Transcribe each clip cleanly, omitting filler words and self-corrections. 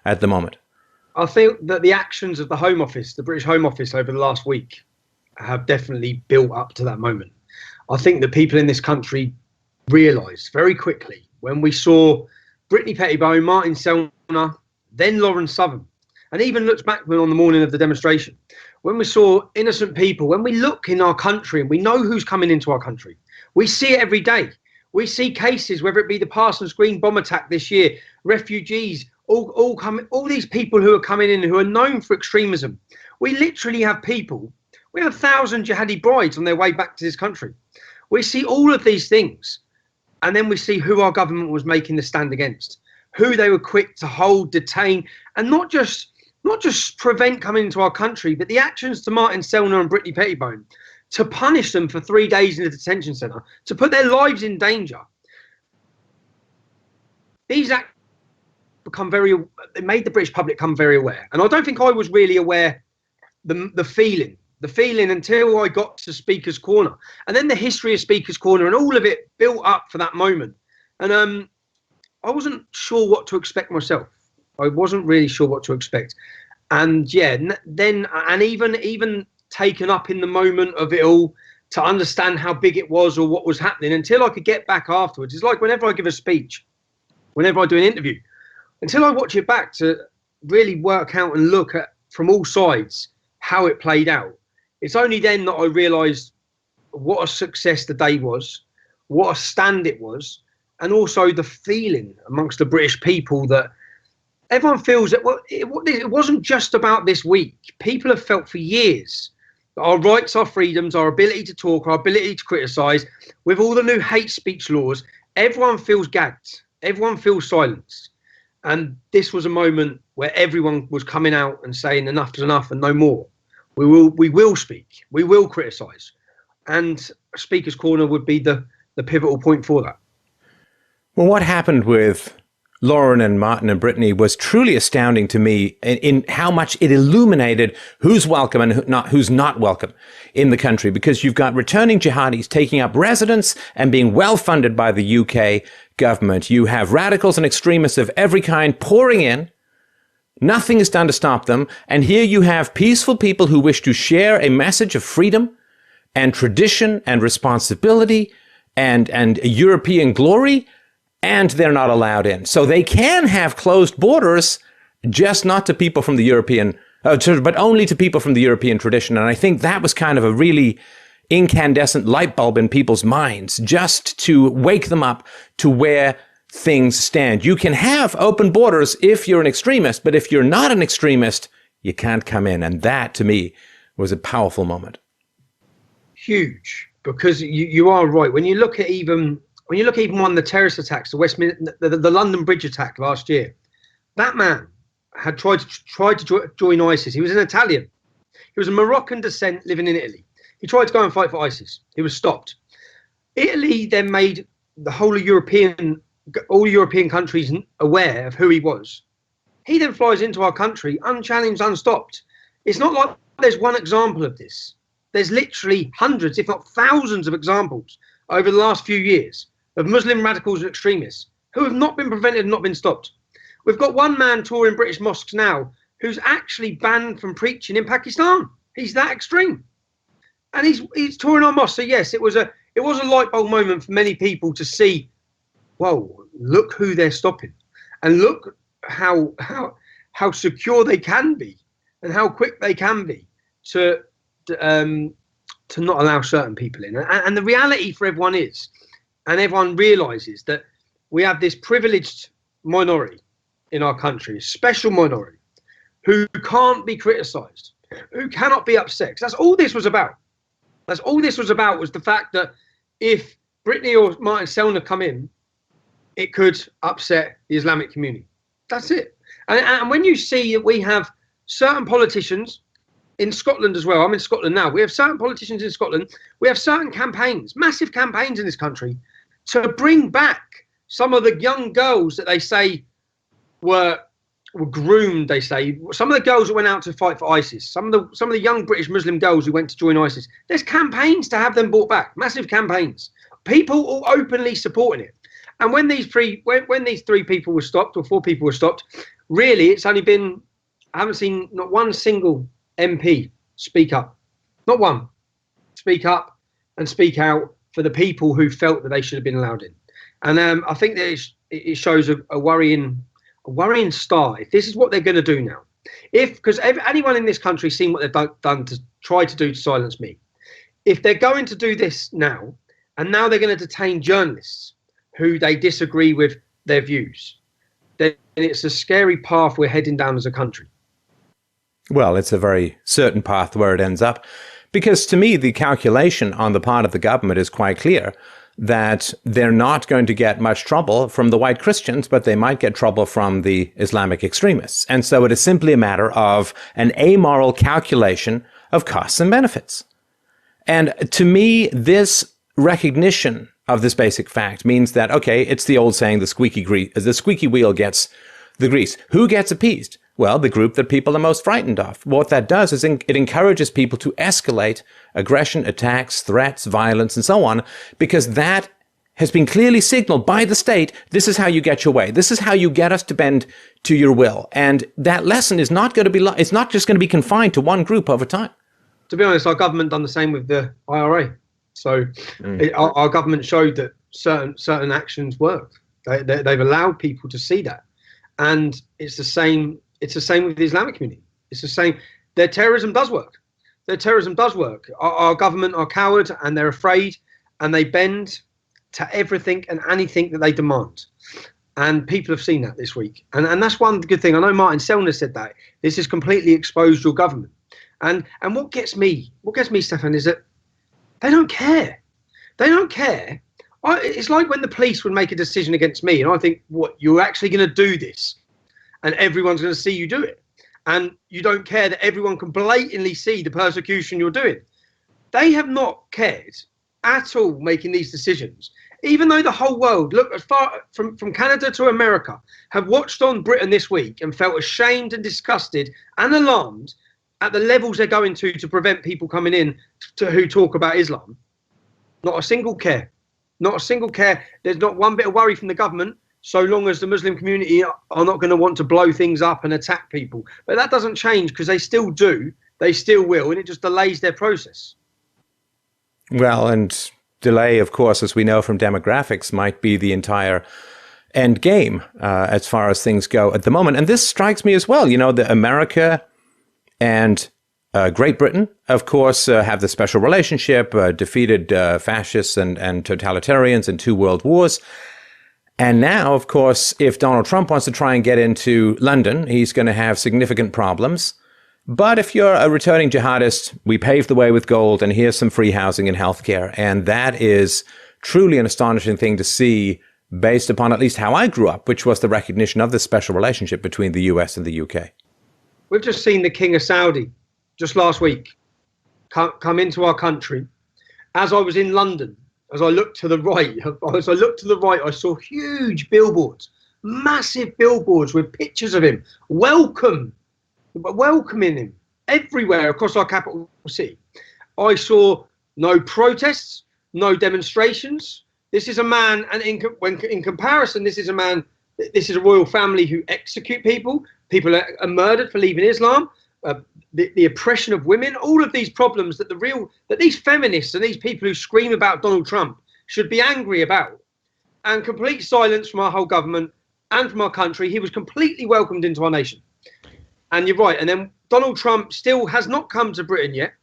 at the moment? I think that the actions of the Home Office, the British Home Office, over the last week have definitely built up to that moment. I think that people in this country realised very quickly when we saw Brittany Pettibone, Martin Selner, then Lauren Southern, and even Lutz Backman on the morning of the demonstration. When we saw innocent people, when we look in our country and we know who's coming into our country, we see it every day. We see cases, whether it be the Parsons Green bomb attack this year, refugees, all these people who are coming in who are known for extremism. We literally have people, we have 1,000 jihadi brides on their way back to this country. We see all of these things, and then we see who our government was making the stand against, who they were quick to hold, detain, and not just prevent coming into our country, but the actions to Martin Selner and Brittany Pettibone, to punish them for 3 days in a detention centre, to put their lives in danger. These acts it made the British public become very aware. And I don't think I was really aware the feeling until I got to Speaker's Corner. And then the history of Speaker's Corner and all of it built up for that moment. And I wasn't sure what to expect myself. I wasn't really sure what to expect. And yeah, then, and even taken up in the moment of it all to understand how big it was or what was happening until I could get back afterwards. It's like whenever I give a speech, whenever I do an interview, until I watch it back to really work out and look at from all sides how it played out. It's only then that I realised what a success the day was, what a stand it was, and also the feeling amongst the British people that everyone feels that it wasn't just about this week. People have felt for years that our rights, our freedoms, our ability to talk, our ability to criticise, with all the new hate speech laws, everyone feels gagged, everyone feels silenced. And this was a moment where everyone was coming out and saying enough is enough and no more. We will speak, we will criticise. And Speaker's Corner would be the pivotal point for that. Well, what happened with Lauren and Martin and Brittany was truly astounding to me in how much it illuminated who's welcome and who's not welcome in the country, because you've got returning jihadis taking up residence and being well funded by the UK government. You have radicals and extremists of every kind pouring in. Nothing is done to stop them. And here you have peaceful people who wish to share a message of freedom and tradition and responsibility and European glory, and they're not allowed in. So they can have closed borders, just not to people from the European, but only to people from the European tradition. And I think that was kind of a really incandescent light bulb in people's minds, just to wake them up to where things stand. You can have open borders if you're an extremist, but if you're not an extremist, you can't come in. And that, to me, was a powerful moment. Huge, because you are right. When you look at even one of the terrorist attacks, the London Bridge attack last year, that man had tried to join ISIS. He was an Italian. He was of Moroccan descent living in Italy. He tried to go and fight for ISIS. He was stopped. Italy then made all European countries aware of who he was. He then flies into our country unchallenged, unstopped. It's not like there's one example of this. There's literally hundreds, if not thousands of examples over the last few years of Muslim radicals and extremists who have not been prevented and not been stopped. We've got one man touring British mosques now who's actually banned from preaching in Pakistan. He's that extreme. And he's touring our mosques. So yes, it was a light bulb moment for many people to see, whoa, look who they're stopping. And look how secure they can be and how quick they can be to not allow certain people in. And the reality for everyone is, and everyone realises, that we have this privileged minority in our country, a special minority, who can't be criticised, who cannot be upset. That's all this was about. That's all this was about, was the fact that if Brittany or Martin Selner come in, it could upset the Islamic community. That's it. And when you see that we have certain politicians in Scotland as well, I'm in Scotland now, we have certain politicians in Scotland, we have certain campaigns, massive campaigns in this country, to bring back some of the young girls that they say were groomed. They say some of the girls that went out to fight for ISIS, some of the young British Muslim girls who went to join ISIS. There's campaigns to have them brought back, massive campaigns. People all openly supporting it. And when these three people were stopped, or 4 people were stopped, really, it's only been, I haven't seen not one single MP speak up, not one, speak up and speak out for the people who felt that they should have been allowed in. And I think that it shows a worrying start. If this is what they're going to do now, because anyone in this country has seen what they've done to try to do to silence me. If they're going to do this now, and now they're going to detain journalists who they disagree with their views, then it's a scary path we're heading down as a country. Well, it's a very certain path where it ends up, because to me, the calculation on the part of the government is quite clear that they're not going to get much trouble from the white Christians, but they might get trouble from the Islamic extremists. And so it is simply a matter of an amoral calculation of costs and benefits. And to me, this recognition of this basic fact means that, okay, it's the old saying, the squeaky wheel gets the grease. Who gets appeased? Well, the group that people are most frightened of. What that does is it encourages people to escalate aggression, attacks, threats, violence, and so on, because that has been clearly signaled by the state. This is how you get your way. This is how you get us to bend to your will. And that lesson is not going to be, it's not just going to be confined to one group over time. To be honest, our government done the same with the IRA. So our government showed that certain actions worked. They've allowed people to see that. And it's the same. It's the same with the Islamic community. It's the same. Their terrorism does work. Our government are cowards and they're afraid, and they bend to everything and anything that they demand. And people have seen that this week. And that's one good thing. I know Martin Sellner said that. This has completely exposed your government. And what gets me, Stefan, is that they don't care. They don't care. It's like when the police would make a decision against me, and I think, what, you're actually going to do this? And everyone's going to see you do it. And you don't care that everyone can blatantly see the persecution you're doing. They have not cared at all making these decisions, even though the whole world, look, as far from Canada to America, have watched on Britain this week and felt ashamed and disgusted and alarmed at the levels they're going to prevent people coming in who talk about Islam. Not a single care. Not a single care. There's not one bit of worry from the government, so long as the Muslim community are not going to want to blow things up and attack people. But that doesn't change, because they still do. They still will, and it just delays their process. Well, and delay, of course, as we know from demographics, might be the entire end game as far as things go at the moment. And this strikes me as well. You know, the America and Great Britain, of course, have the special relationship, defeated fascists and totalitarians in 2 world wars. And now, of course, if Donald Trump wants to try and get into London, he's going to have significant problems. But if you're a returning jihadist, we paved the way with gold, and here's some free housing and healthcare. And that is truly an astonishing thing to see, based upon at least how I grew up, which was the recognition of this special relationship between the US and the UK. We've just seen the King of Saudi just last week come into our country. As I was in London, as I looked to the right, I saw huge billboards, massive billboards with pictures of him, welcoming him everywhere across our capital city. I saw no protests, no demonstrations. This is a man, and in comparison, this is a royal family who execute people. People are murdered for leaving Islam. The oppression of women, all of these problems that these feminists and these people who scream about Donald Trump should be angry about. And complete silence from our whole government and from our country. He was completely welcomed into our nation. And you're right. And then Donald Trump still has not come to Britain yet,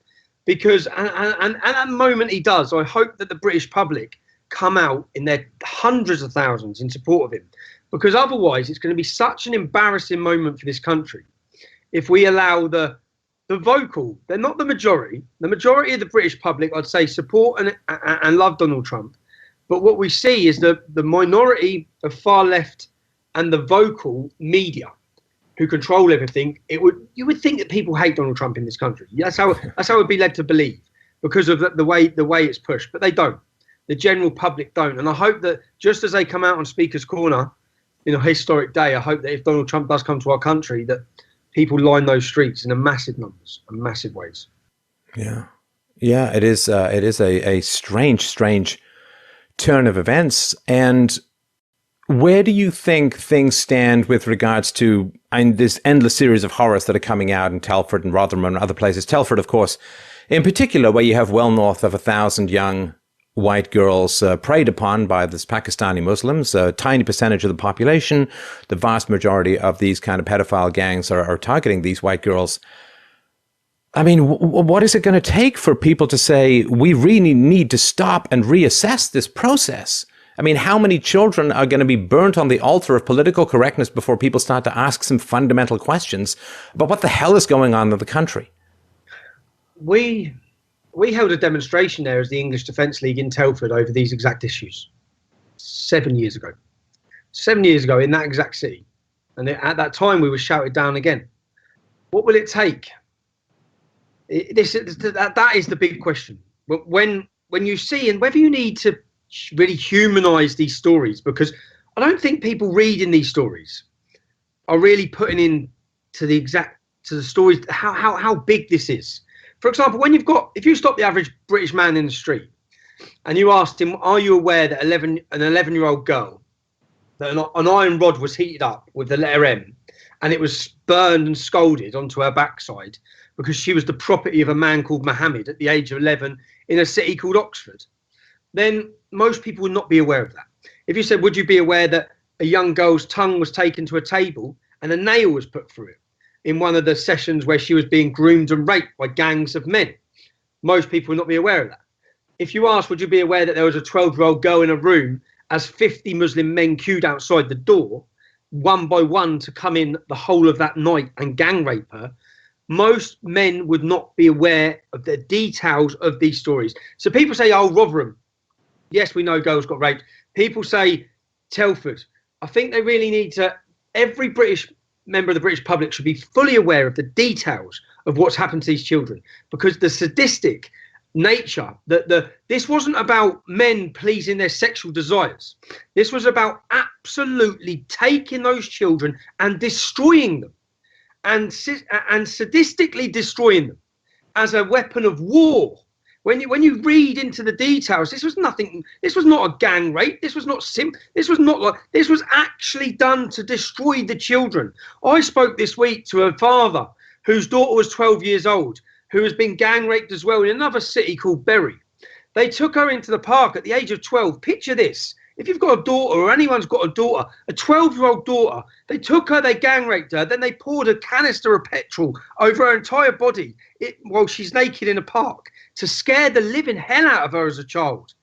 because and at the moment he does, I hope that the British public come out in their hundreds of thousands in support of him, because otherwise it's going to be such an embarrassing moment for this country if we allow the vocal, they're not the majority of the British public, I'd say, support and love Donald Trump. But what we see is the minority of far left and the vocal media who control everything. You would think that people hate Donald Trump in this country. That's how it'd be led to believe, because of the way it's pushed. But they don't. The general public don't. And I hope that just as they come out on Speaker's Corner in a historic day, I hope that if Donald Trump does come to our country, that people line those streets in massive numbers and massive ways. Yeah. It is a strange turn of events. And Where do you think things stand with regards to this endless series of horrors that are coming out in Telford and Rotherham and other places? Telford, of course, in particular, where you have well north of 1,000 young white girls preyed upon by this Pakistani Muslims, a tiny percentage of the population. The vast majority of these kind of pedophile gangs are targeting these white girls. I mean, what is it going to take for people to say, we really need to stop and reassess this process? I mean, how many children are going to be burnt on the altar of political correctness before people start to ask some fundamental questions about what the hell is going on in the country? We held a demonstration there as the English Defence League in Telford over these exact issues 7 years ago. 7 years ago in that exact city. And at that time, we were shouted down again. What will it take? That is the big question. When you see, and whether you need to really humanize these stories, because I don't think people reading these stories are really putting in to the stories how big this is. For example, if you stop the average British man in the street and you asked him, are you aware that an 11-year-old girl, that an iron rod was heated up with the letter M and it was burned and scalded onto her backside because she was the property of a man called Mohammed at the age of 11 in a city called Oxford, then most people would not be aware of that. If you said, would you be aware that a young girl's tongue was taken to a table and a nail was put through it in one of the sessions where she was being groomed and raped by gangs of men? Most people would not be aware of that. If you asked, would you be aware that there was a 12-year-old girl in a room as 50 Muslim men queued outside the door, one by one, to come in the whole of that night and gang rape her? Most men would not be aware of the details of these stories. So people say, oh, Rotherham. Yes, we know girls got raped. People say Telford. I think they really need to, every British member of the British public should be fully aware of the details of what's happened to these children, because the sadistic nature, this wasn't about men pleasing their sexual desires. This was about absolutely taking those children and destroying them, and sadistically destroying them as a weapon of war. When you read into the details, this was nothing. This was not a gang rape. This was not This was actually done to destroy the children. I spoke this week to a father whose daughter was 12 years old, who has been gang raped as well in another city called Bury. They took her into the park at the age of 12. Picture this. If you've got a daughter, or anyone's got a daughter, a 12-year-old daughter, they took her, they gang raped her, then they poured a canister of petrol over her entire body while she's naked in a park to scare the living hell out of her as a child.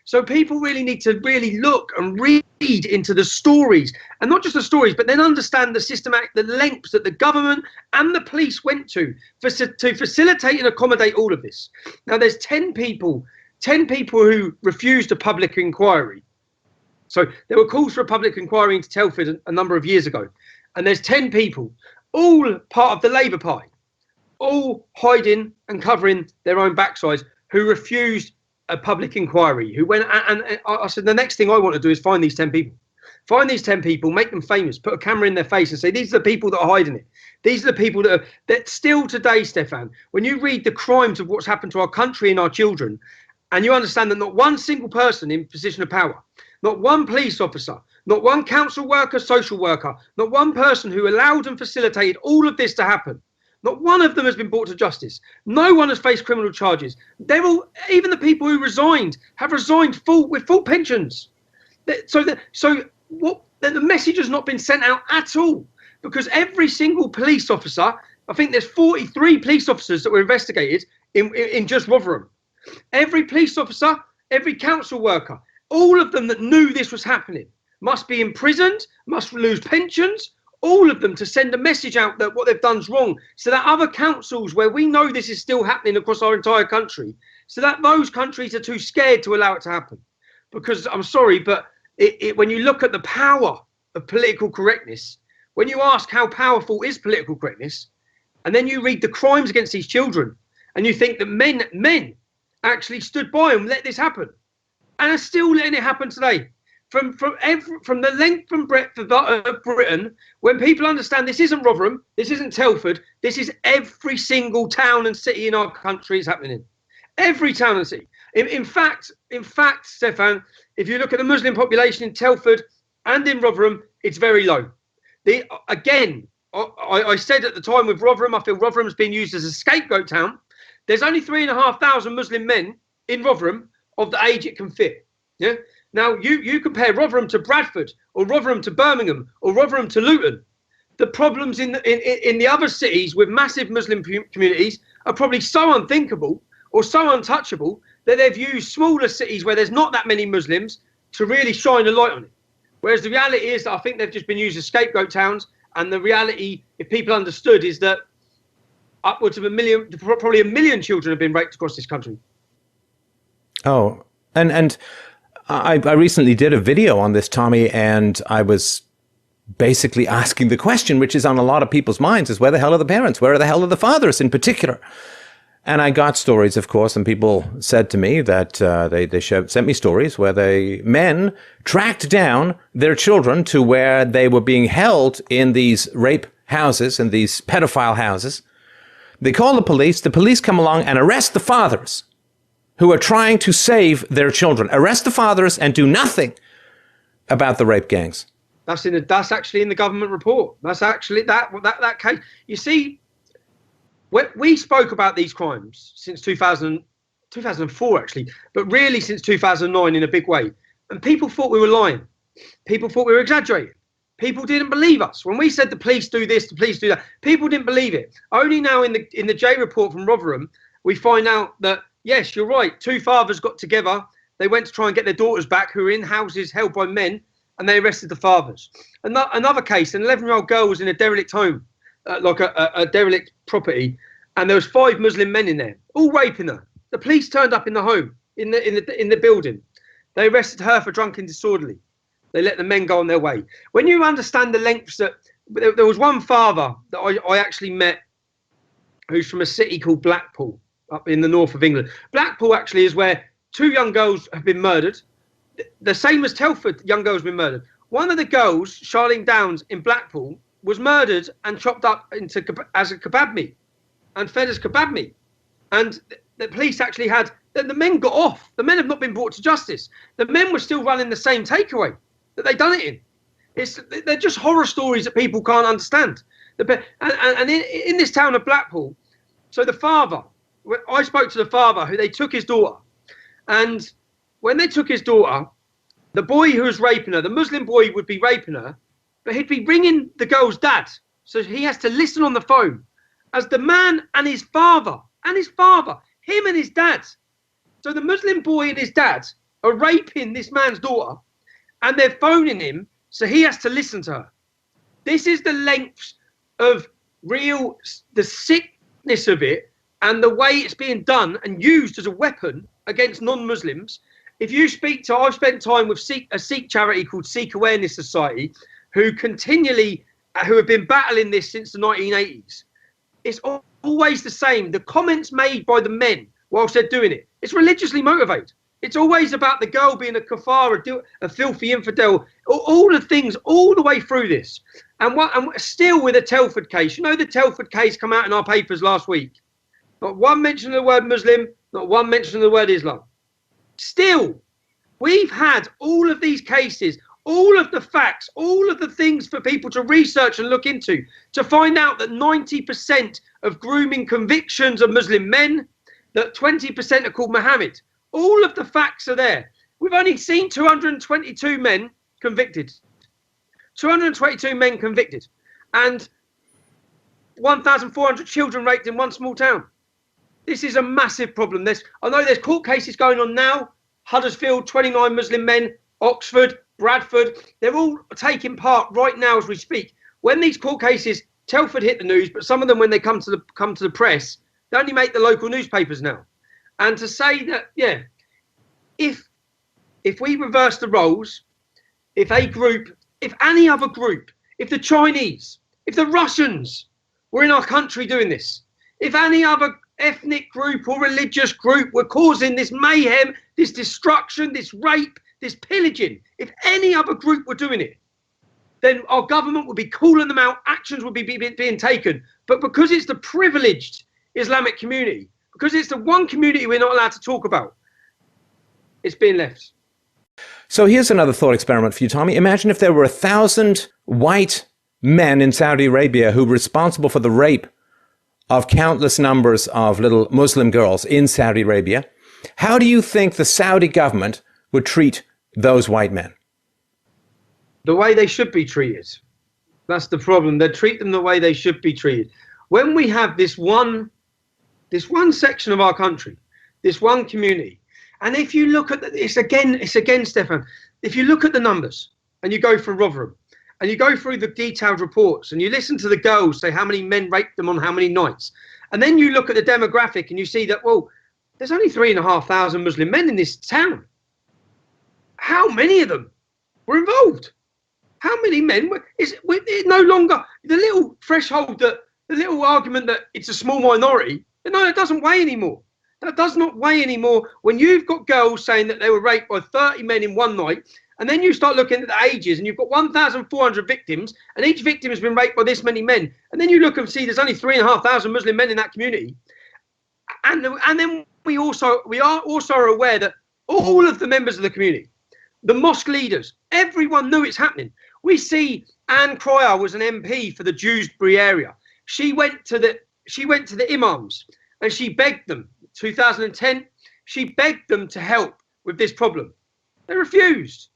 So people really need to really look and read into the stories, and not just the stories, but then understand the lengths that the government and the police went to facilitate and accommodate all of this. Now, there's 10 people who refused a public inquiry. So there were calls for a public inquiry into Telford a number of years ago. And there's 10 people, all part of the Labour Party, all hiding and covering their own backsides, who refused a public inquiry, who went, and I said, the next thing I want to do is find these 10 people. Find these 10 people, make them famous, put a camera in their face and say, these are the people that are hiding it. These are the people that still today, Stefan, when you read the crimes of what's happened to our country and our children, and you understand that not one single person in position of power, not one police officer, not one council worker, social worker, not one person who allowed and facilitated all of this to happen, not one of them has been brought to justice. No one has faced criminal charges. Even the people who resigned have resigned with full pensions. So the message has not been sent out at all, because every single police officer, I think there's 43 police officers that were investigated in just Rotherham. Every police officer, every council worker, all of them that knew this was happening must be imprisoned, must lose pensions, all of them, to send a message out that what they've done is wrong, so that other councils where we know this is still happening across our entire country, so that those countries are too scared to allow it to happen. Because I'm sorry, but when you look at the power of political correctness, when you ask how powerful is political correctness, and then you read the crimes against these children, and you think that men actually stood by and let this happen, and are still letting it happen today. From the length and breadth of Britain, when people understand this isn't Rotherham, this isn't Telford, this is every single town and city in our country is happening in. Every town and city. In fact, Stefan, if you look at the Muslim population in Telford and in Rotherham, it's very low. Again, I said at the time with Rotherham, I feel Rotherham's been used as a scapegoat town. There's only 3,500 Muslim men in Rotherham of the age it can fit. Yeah. Now you compare Rotherham to Bradford, or Rotherham to Birmingham, or Rotherham to Luton. The problems in the other cities with massive Muslim communities are probably so unthinkable or so untouchable that they've used smaller cities where there's not that many Muslims to really shine a light on it. Whereas the reality is that I think they've just been used as scapegoat towns. And the reality, if people understood, is that upwards of probably a million children have been raped across this country. Oh, and I recently did a video on this, Tommy, and I was basically asking the question, which is on a lot of people's minds, is where the hell are the parents? Where the hell are the fathers in particular? And I got stories, of course, and people said to me that they sent me stories where men tracked down their children to where they were being held in these rape houses and these pedophile houses. They call the police come along and arrest the fathers who are trying to save their children. Arrest the fathers and do nothing about the rape gangs. That's actually in the government report. That's actually that case. You see, we spoke about these crimes since 2004, actually, but really since 2009 in a big way. And people thought we were lying. People thought we were exaggerating. People didn't believe us. When we said the police do this, the police do that, people didn't believe it. Only now in the J report from Rotherham, we find out that, yes, you're right, two fathers got together. They went to try and get their daughters back who were in houses held by men, and they arrested the fathers. Another case, an 11-year-old girl was in a derelict home, like a derelict property, and there was 5 Muslim men in there, all raping her. The police turned up in the home, in the building. They arrested her for drunken disorderly. They let the men go on their way. When you understand the lengths that there was one father that I actually met, who's from a city called Blackpool, up in the north of England. Blackpool actually is where 2 young girls have been murdered. The same as Telford, young girls have been murdered. One of the girls, Charlene Downs in Blackpool, was murdered and chopped up as a kebab meat and fed as kebab meat. And the police actually the men got off. The men have not been brought to justice. The men were still running the same takeaway that they'd done it in. They're just horror stories that people can't understand. And in this town of Blackpool, so the father, I spoke to the father who they took his daughter. And when they took his daughter, the boy who was raping her, the Muslim boy would be raping her, but he'd be ringing the girl's dad. So he has to listen on the phone as the man and his father, him and his dad. So the Muslim boy and his dad are raping this man's daughter, and they're phoning him, so he has to listen to her. This is the lengths of the sickness of it, and the way it's being done and used as a weapon against non-Muslims. If you I've spent time with a Sikh charity called Sikh Awareness Society, who have been battling this since the 1980s. It's always the same. The comments made by the men whilst they're doing it, it's religiously motivated. It's always about the girl being a kafar, a filthy infidel, all the things all the way through this. And still with the Telford case, the Telford case come out in our papers last week. Not one mention of the word Muslim, not one mention of the word Islam. Still, we've had all of these cases, all of the facts, all of the things for people to research and look into to find out that 90% of grooming convictions are Muslim men, that 20% are called Mohammed. All of the facts are there. We've only seen 222 men convicted. 222 men convicted. And 1,400 children raped in one small town. This is a massive problem. I know there's court cases going on now. Huddersfield, 29 Muslim men. Oxford, Bradford, they're all taking part right now as we speak. When these court cases, Telford hit the news, but some of them, when they come to the press, they only make the local newspapers now. And to say that, if we reverse the roles, if any other group, if the Chinese, if the Russians were in our country doing this, if any other ethnic group or religious group were causing this mayhem, this destruction, this rape, this pillaging, if any other group were doing it, then our government would be calling them out, actions would be being taken. But because it's the privileged Islamic community, because it's the one community we're not allowed to talk about, It's being left. So here's another thought experiment for you, Tommy. Imagine if there were 1,000 white men in Saudi Arabia who were responsible for the rape of countless numbers of little Muslim girls in Saudi Arabia. How do you think the Saudi government would treat those white men? The way they should be treated. That's the problem. They treat them the way they should be treated. When we have this one section of our country, this one community, and if you look at it's again, Stefan, if you look at the numbers and you go through Rotherham and you go through the detailed reports and you listen to the girls say how many men raped them on how many nights, and then you look at the demographic and you see that, well, there's only 3,500 Muslim men in this town. How many of them were involved? How many men were? It no longer the little threshold, the little argument that it's a small minority. No, it doesn't weigh anymore. That does not weigh anymore when you've got girls saying that they were raped by 30 men in one night, and then you start looking at the ages and you've got 1,400 victims, and each victim has been raped by this many men, and then you look and see there's only 3,500 Muslim men in that community, and then we are also aware that all of the members of the community, the mosque leaders, everyone knew it's happening. We see Anne Cryer was an MP for the Dewsbury area. She went to the imams and she begged them. 2010, she begged them to help with this problem. They refused.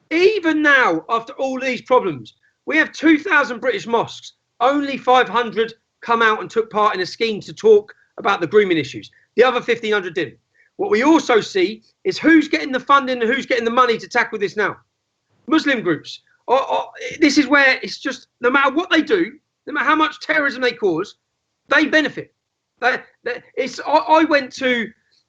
Even now, after all these problems, we have 2,000 British mosques. Only 500 come out and took part in a scheme to talk about the grooming issues. The other 1,500 didn't. What we also see is who's getting the funding and who's getting the money to tackle this now. Muslim groups. This is where it's just, no matter what they do, no matter how much terrorism they cause, they benefit. I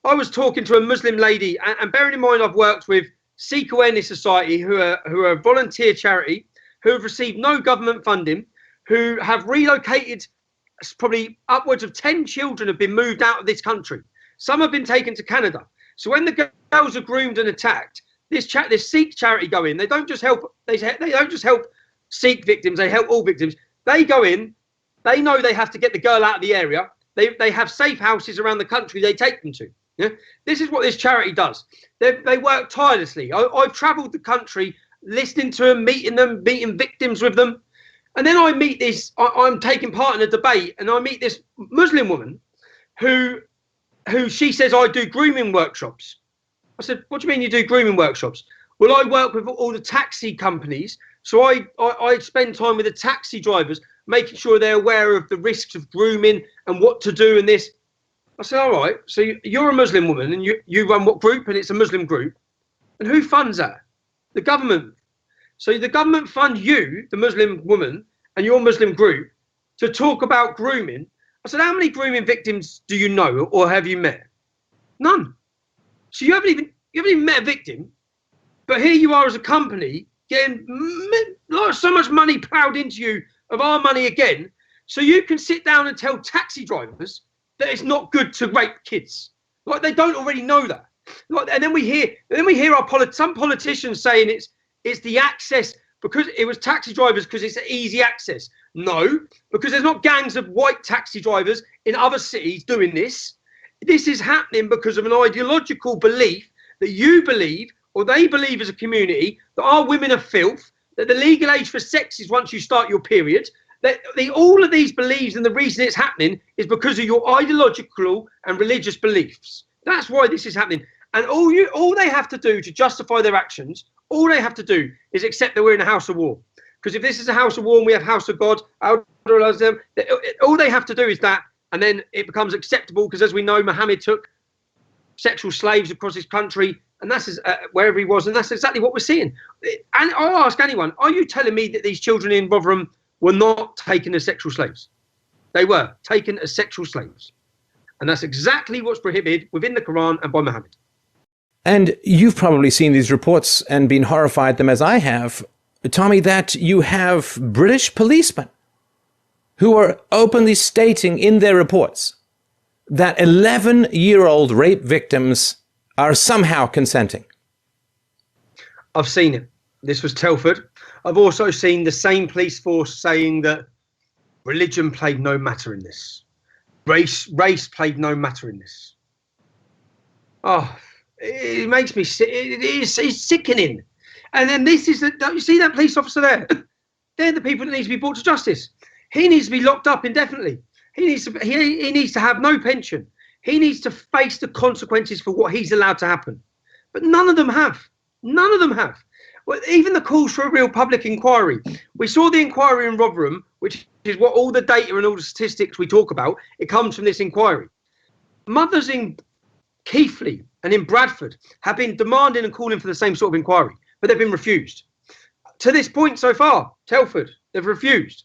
was talking to a Muslim lady, and bearing in mind I've worked with Sikh Awareness Society, who are a volunteer charity, who have received no government funding, who have relocated, probably upwards of 10 children have been moved out of this country. Some have been taken to Canada. So when the girls are groomed and attacked, this Sikh charity go in. They don't just help. They don't just help Sikh victims. They help all victims. They go in. They know they have to get the girl out of the area. They have safe houses around the country they take them to. Yeah? This is what this charity does. They work tirelessly. I've travelled the country listening to them, meeting victims with them. And then I meet this, I'm taking part in a debate, and I meet this Muslim woman who she says, I do grooming workshops. I said, what do you mean you do grooming workshops? Well, I work with all the taxi companies. So I spend time with the taxi drivers, making sure they're aware of the risks of grooming and what to do in this. I said, all right, so you're a Muslim woman and you run what group? And it's a Muslim group. And who funds that? The government. So the government fund you, the Muslim woman, and your Muslim group to talk about grooming. I said, how many grooming victims do you know or have you met? None. So you haven't even met a victim, but here you are as a company getting so much money plowed into you of our money again, so you can sit down and tell taxi drivers that it's not good to rape kids. Like they don't already know that. Like, and then we hear some politicians saying it's the access because it was taxi drivers because it's an easy access. No, because there's not gangs of white taxi drivers in other cities doing this. This is happening because of an ideological belief that you believe or they believe as a community that our women are filth, that the legal age for sex is once you start your period. That all of these beliefs, and the reason it's happening is because of your ideological and religious beliefs. That's why this is happening. And all they have to do to justify their actions, all they have to do is accept that we're in a house of war. Because if this is a house of war and we have house of God, all they have to do is that, and then it becomes acceptable. Because as we know, Muhammad took sexual slaves across his country, and that's wherever he was, and that's exactly what we're seeing. And I'll ask anyone: are you telling me that these children in Rotherham were not taken as sexual slaves? They were taken as sexual slaves, and that's exactly what's prohibited within the Quran and by Muhammad. And you've probably seen these reports and been horrified at them, as I have, Tommy, that you have British policemen who are openly stating in their reports that 11-year-old rape victims are somehow consenting. I've seen it. This was Telford. I've also seen the same police force saying that religion played no matter in this. Race played no matter in this. Oh, It makes me sick. It's sickening. And then this is don't you see that police officer there? They're the people that need to be brought to justice. He needs to be locked up indefinitely. He needs to have no pension. He needs to face the consequences for what he's allowed to happen. But none of them have. None of them have. Well, even the calls for a real public inquiry. We saw the inquiry in Rotherham, which is what all the data and all the statistics we talk about, it comes from this inquiry. Mothers in Keighley and in Bradford have been demanding and calling for the same sort of inquiry, but they've been refused. To this point so far, Telford, they've refused.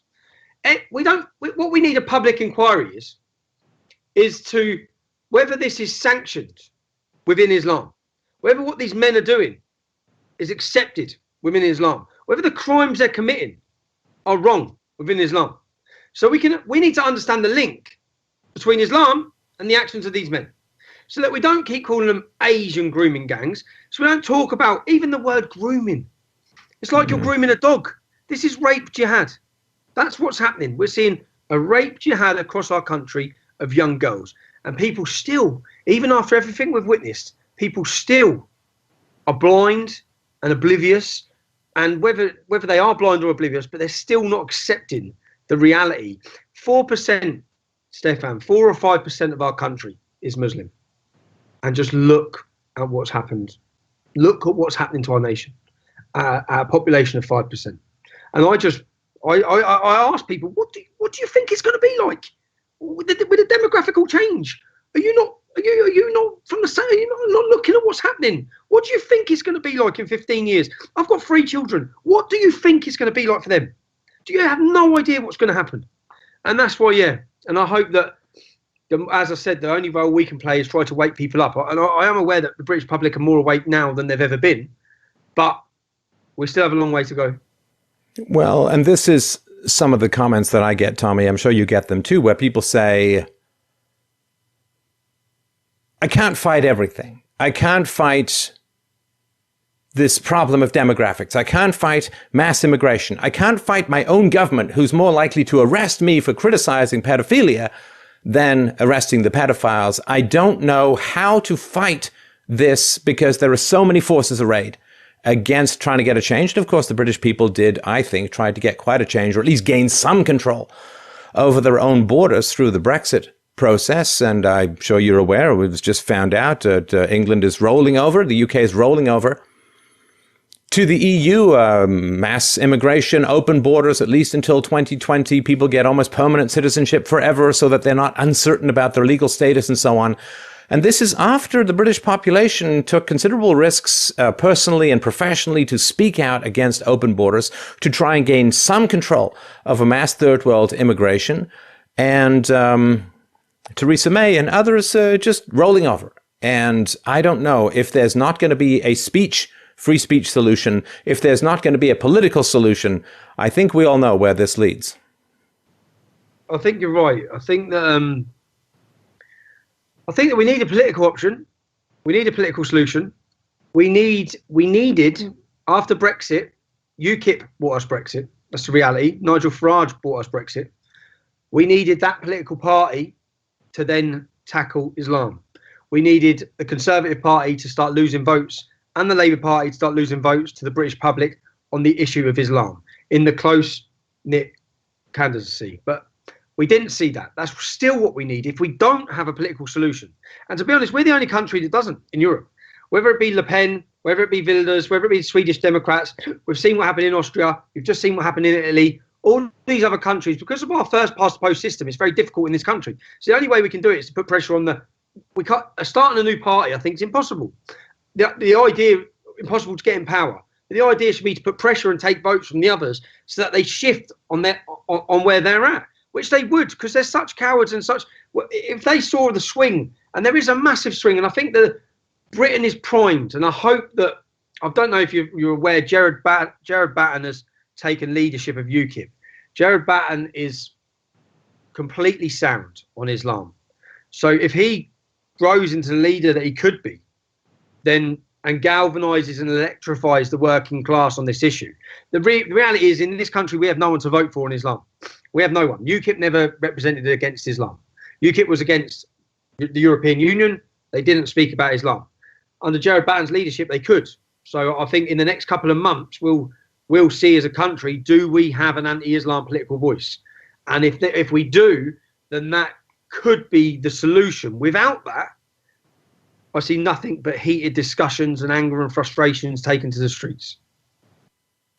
What we need a public inquiry is to whether this is sanctioned within Islam, whether what these men are doing is accepted within Islam, whether the crimes they're committing are wrong within Islam. So we need to understand the link between Islam and the actions of these men, so that we don't keep calling them Asian grooming gangs. So we don't talk about even the word grooming. It's like you're grooming a dog. This is rape jihad. That's what's happening. We're seeing a rape jihad across our country of young girls. And people still, even after everything we've witnessed, people still are blind and oblivious. And whether they are blind or oblivious, but they're still not accepting the reality. 4%, Stefan, 4 or 5% of our country is Muslim. And just look at what's happened. Look at what's happening to our nation. Our population of 5%. And I ask people, what do you think it's going to be like with the demographical change? Are you not from the same? Are you not looking at what's happening? What do you think it's going to be like in 15 years? I've got 3 children. What do you think it's going to be like for them? Do you have no idea what's going to happen? And that's why, yeah. And I hope that, as I said, the only role we can play is try to wake people up. And I am aware that the British public are more awake now than they've ever been, but we still have a long way to go. Well, and this is some of the comments that I get, Tommy. I'm sure you get them too, where people say, I can't fight everything. I can't fight this problem of demographics. I can't fight mass immigration. I can't fight my own government, who's more likely to arrest me for criticizing pedophilia than arresting the pedophiles. I don't know how to fight this because there are so many forces arrayed against trying to get a change. And of course, the British people did, I think, try to get quite a change, or at least gain some control over their own borders through the Brexit process. And I'm sure you're aware, it was just found out that England is rolling over, the UK is rolling over to the EU, mass immigration, open borders, at least until 2020. People get almost permanent citizenship forever so that they're not uncertain about their legal status and so on. And this is after the British population took considerable risks personally and professionally to speak out against open borders, to try and gain some control over mass third world immigration. And Theresa May and others just rolling over. And I don't know if there's not going to be a free speech solution, if there's not going to be a political solution. I think we all know where this leads. I think you're right. I think that we need a political option. We need a political solution. We needed, after Brexit, UKIP brought us Brexit. That's the reality. Nigel Farage brought us Brexit. We needed that political party to then tackle Islam. We needed the Conservative Party to start losing votes and the Labour Party to start losing votes to the British public on the issue of Islam in the close-knit candidacy. But we didn't see that. That's still what we need if we don't have a political solution. And to be honest, we're the only country that doesn't in Europe. Whether it be Le Pen, whether it be Wilders, whether it be Swedish Democrats, we've seen what happened in Austria, we've just seen what happened in Italy, all these other countries. Because of our first past the post system, it's very difficult in this country. So the only way we can do it is to put pressure on starting a new party. I think it's impossible. The idea, impossible to get in power. The idea should be to put pressure and take votes from the others so that they shift on where they're at. Which they would, because they're such cowards and such. If they saw the swing, and there is a massive swing, and I think that Britain is primed, and I hope that, I don't know if you're aware, Jared Batten has taken leadership of UKIP. Jared Batten is completely sound on Islam. So if he grows into the leader that he could be, then and galvanizes and electrifies the working class on this issue. The reality is, in this country, we have no one to vote for in Islam. We have no one. UKIP never represented against Islam. UKIP was against the European Union. They didn't speak about Islam. under Jared Batten's leadership, they could. So I think in the next couple of months, we'll see as a country, do we have an anti-Islam political voice? And if we do, then that could be the solution. Without that, I see nothing but heated discussions and anger and frustrations taken to the streets.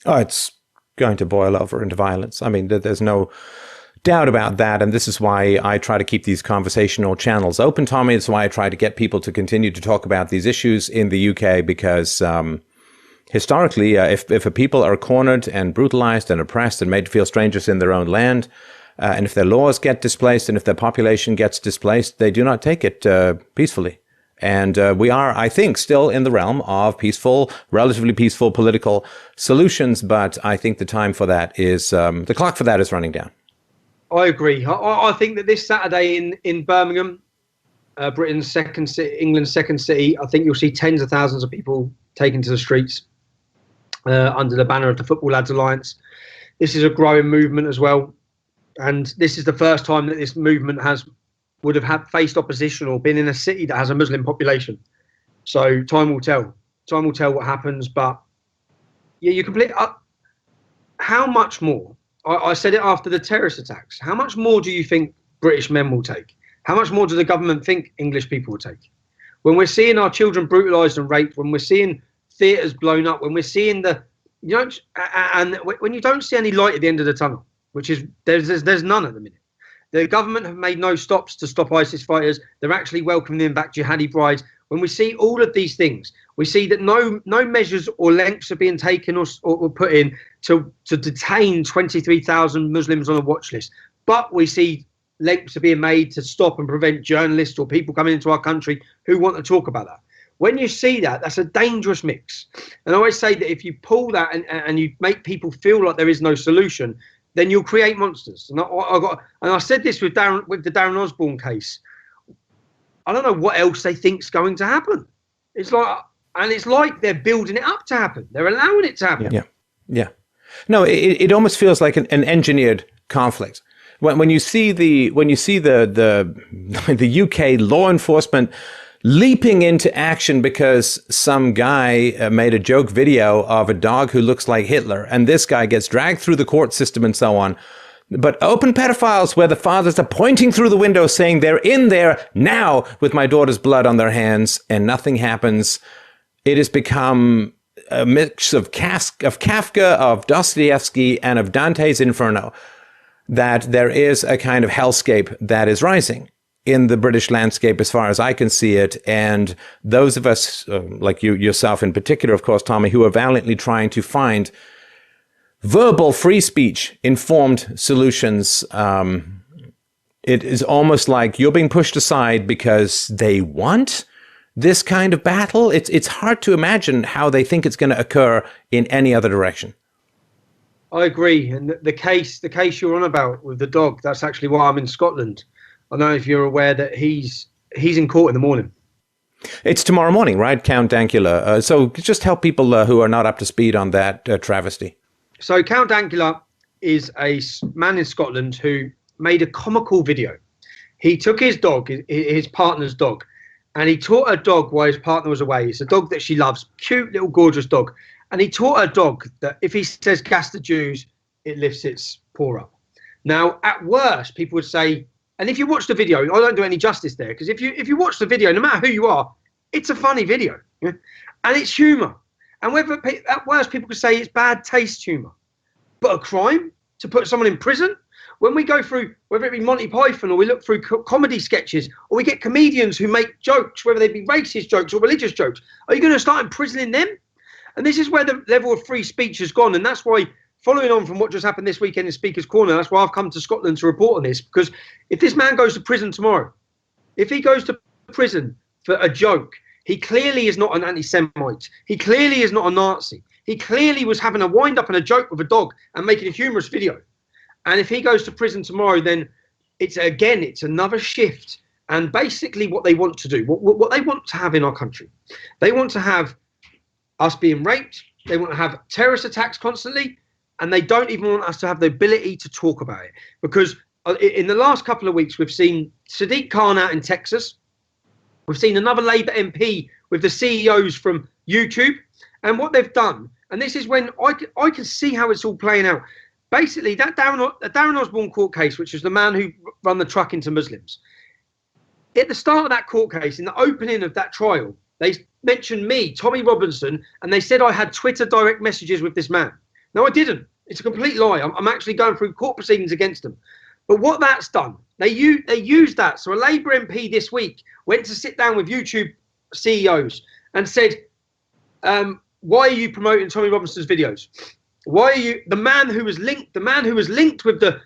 Oh, it's going to boil over into violence. I mean, there's no doubt about that. And this is why I try to keep these conversational channels open, Tommy. It's why I try to get people to continue to talk about these issues in the UK, because historically, if a people are cornered and brutalized and oppressed and made to feel strangers in their own land, and if their laws get displaced and if their population gets displaced, they do not take it peacefully. And we are, I think, still in the realm of peaceful, relatively peaceful political solutions. But I think the time for that is, the clock for that is running down. I agree. I think that this Saturday in Birmingham, Britain's second city, England's second city, I think you'll see tens of thousands of people taken to the streets under the banner of the Football Lads Alliance. This is a growing movement as well. And this is the first time that this movement would have faced opposition or been in a city that has a Muslim population. So time will tell. Time will tell what happens. But yeah, you complete. How much more? I said it after the terrorist attacks. How much more do you think British men will take? How much more does the government think English people will take? When we're seeing our children brutalised and raped, when we're seeing theatres blown up, when we're seeing and when you don't see any light at the end of the tunnel, which is there's none at the minute. The government have made no stops to stop ISIS fighters. They're actually welcoming them back jihadi brides. When we see all of these things, we see that no measures or lengths are being taken or put in to detain 23,000 Muslims on a watch list. But we see lengths are being made to stop and prevent journalists or people coming into our country who want to talk about that. When you see that, that's a dangerous mix. And I always say that if you pull that and you make people feel like there is no solution, then you'll create monsters. And I said this with the Darren Osborne case. I don't know what else they think's going to happen. It's like they're building it up to happen. They're allowing it to happen. Yeah. No, it almost feels like an engineered conflict. When you see the UK law enforcement leaping into action because some guy made a joke video of a dog who looks like Hitler, and this guy gets dragged through the court system and so on. But open pedophiles where the fathers are pointing through the window saying they're in there now with my daughter's blood on their hands, and nothing happens. It has become a mix of Kafka, of Dostoevsky, and of Dante's Inferno, that there is a kind of hellscape that is rising in the British landscape as far as I can see it. And those of us, like yourself in particular, of course, Tommy, who are valiantly trying to find verbal free speech informed solutions, it is almost like you're being pushed aside because they want this kind of battle. It's hard to imagine how they think it's going to occur in any other direction. I agree. And the case you're on about with the dog, that's actually why I'm in Scotland. I don't know if you're aware that he's in court in the morning. It's tomorrow morning, right, Count Dankula? So just help people who are not up to speed on that travesty. So Count Dankula is a man in Scotland who made a comical video. He took his dog, his partner's dog, and he taught her dog while his partner was away. It's a dog that she loves, cute little gorgeous dog. And he taught her dog that if he says gas the Jews, it lifts its paw up. Now, at worst, people would say, and if you watch the video, I don't do any justice there, because if you watch the video, no matter who you are, it's a funny video, yeah? And it's humour. And whether at worst people could say it's bad taste humour, but a crime to put someone in prison. When we go through, whether it be Monty Python or we look through comedy sketches, or we get comedians who make jokes, whether they be racist jokes or religious jokes, are you going to start imprisoning them? And this is where the level of free speech has gone, and that's why, following on from what just happened this weekend in Speaker's Corner, that's why I've come to Scotland to report on this, because if this man goes to prison tomorrow, if he goes to prison for a joke, he clearly is not an anti-Semite. He clearly is not a Nazi. He clearly was having a wind-up and a joke with a dog and making a humorous video. And if he goes to prison tomorrow, then it's another shift. And basically what they want to do, what they want to have in our country, they want to have us being raped, they want to have terrorist attacks constantly, and they don't even want us to have the ability to talk about it. Because in the last couple of weeks, we've seen Sadiq Khan out in Texas, We've seen another Labour MP with the CEOs from YouTube, and what they've done, and this is when I can see how it's all playing out. Basically, that Darren Osborne court case, which was the man who run the truck into Muslims, at the start of that court case, in the opening of that trial, they mentioned me, Tommy Robinson, and they said I had Twitter direct messages with this man. No, I didn't. It's a complete lie. I'm actually going through court proceedings against them. But what that's done, they used that. So a Labour MP this week went to sit down with YouTube CEOs and said, why are you promoting Tommy Robinson's videos? Why are you the man who was linked with the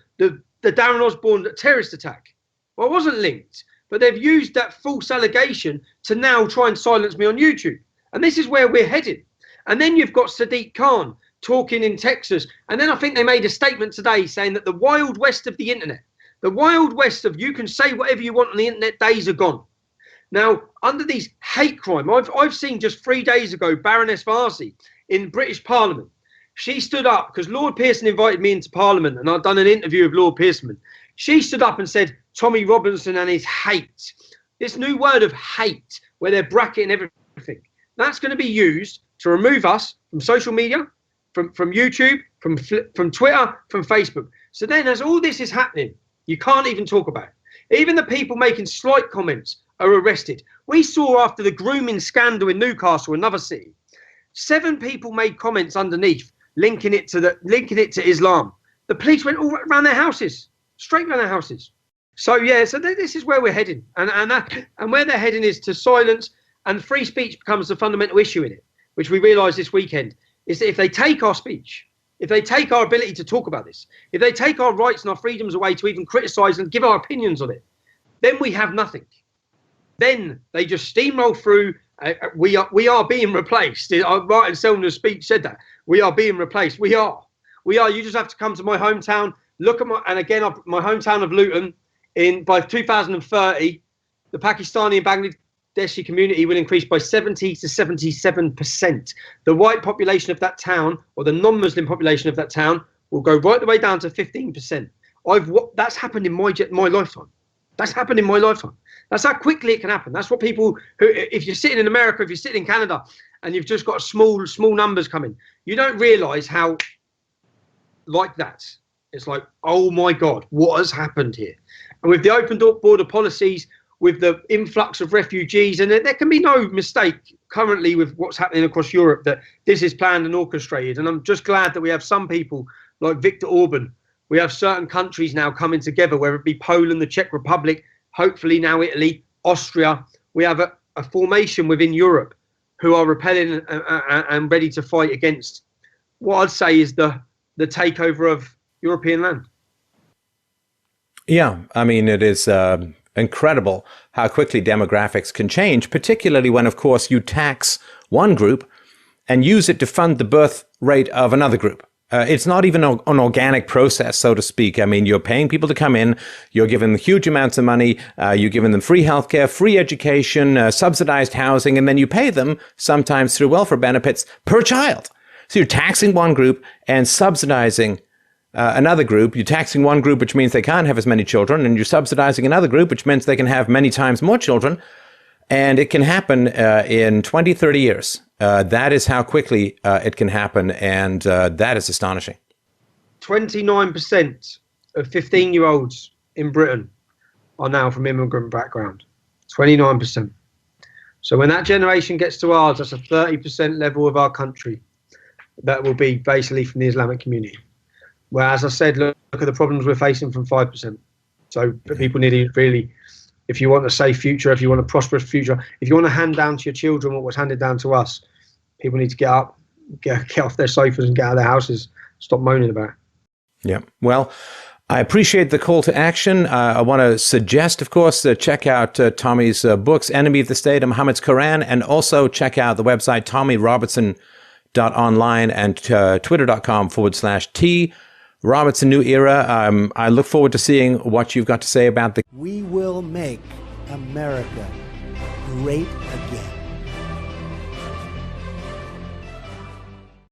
Darren Osborne terrorist attack? Well, I wasn't linked, but they've used that false allegation to now try and silence me on YouTube. And this is where we're headed. And then you've got Sadiq Khan talking in Texas. And then I think they made a statement today saying that the wild west of the internet, the wild west of you can say whatever you want on the internet days are gone. Now, under these hate crime, I've seen just 3 days ago, Baroness Varsi in British Parliament. She stood up because Lord Pearson invited me into Parliament and I'd done an interview with Lord Pearson. She stood up and said, Tommy Robinson and his hate, this new word of hate, where they're bracketing everything, that's going to be used to remove us from social media, from YouTube, from Twitter, from Facebook. So then as all this is happening, you can't even talk about it. Even the people making slight comments are arrested. We saw after the grooming scandal in Newcastle, another city, 7 people made comments underneath linking it to Islam. The police went all around their houses, straight around their houses. So yeah, so this is where we're heading, and where they're heading is to silence, and free speech becomes the fundamental issue in it, which we realised this weekend. Is that if they take our speech, if they take our ability to talk about this, if they take our rights and our freedoms away to even criticise and give our opinions on it, then we have nothing. Then they just steamroll through. We are being replaced. Martin Selner's speech said that. We are being replaced. We are. You just have to come to my hometown. Look at my hometown of Luton. By 2030, the Pakistani and Bangladeshi community will increase by 70 to 77%. The white population of that town, or the non-Muslim population of that town, will go right the way down to 15%. That's happened in my lifetime. That's happened in my lifetime. That's how quickly it can happen. That's what people who, if you're sitting in America, if you're sitting in Canada, and you've just got small numbers coming, you don't realise how, like that. It's like, oh my God, what has happened here? And with the open border policies, with the influx of refugees, and there can be no mistake currently with what's happening across Europe that this is planned and orchestrated. And I'm just glad that we have some people like Viktor Orban. We have certain countries now coming together, whether it be Poland, the Czech Republic, hopefully now Italy, Austria. We have a formation within Europe who are repelling and ready to fight against what I'd say is the takeover of European land. Yeah, I mean, it is incredible how quickly demographics can change, particularly when, of course, you tax one group and use it to fund the birth rate of another group. It's not even an organic process, so to speak. I mean, you're paying people to come in, you're giving them huge amounts of money, you're giving them free healthcare, free education, subsidized housing, and then you pay them, sometimes through welfare benefits, per child. So you're taxing one group and subsidizing another group. You're taxing one group, which means they can't have as many children, and you're subsidizing another group, which means they can have many times more children. And it can happen in 20, 30 years. That is how quickly it can happen, and that is astonishing. 29% of 15-year-olds in Britain are now from immigrant background. 29%. So when that generation gets to ours, that's a 30% level of our country that will be basically from the Islamic community. Where, as I said, look at the problems we're facing from 5%. So people need to really, if you want a safe future, if you want a prosperous future, if you want to hand down to your children what was handed down to us, people need to get up, get off their sofas and get out of their houses, stop moaning about it. Yeah. Well, I appreciate the call to action. I want to suggest, of course, check out Tommy's books, Enemy of the State and Muhammad's Quran, and also check out the website TommyRobertson.online and twitter.com/T Robertson New Era. I look forward to seeing what you've got to say about the... We will make America great again.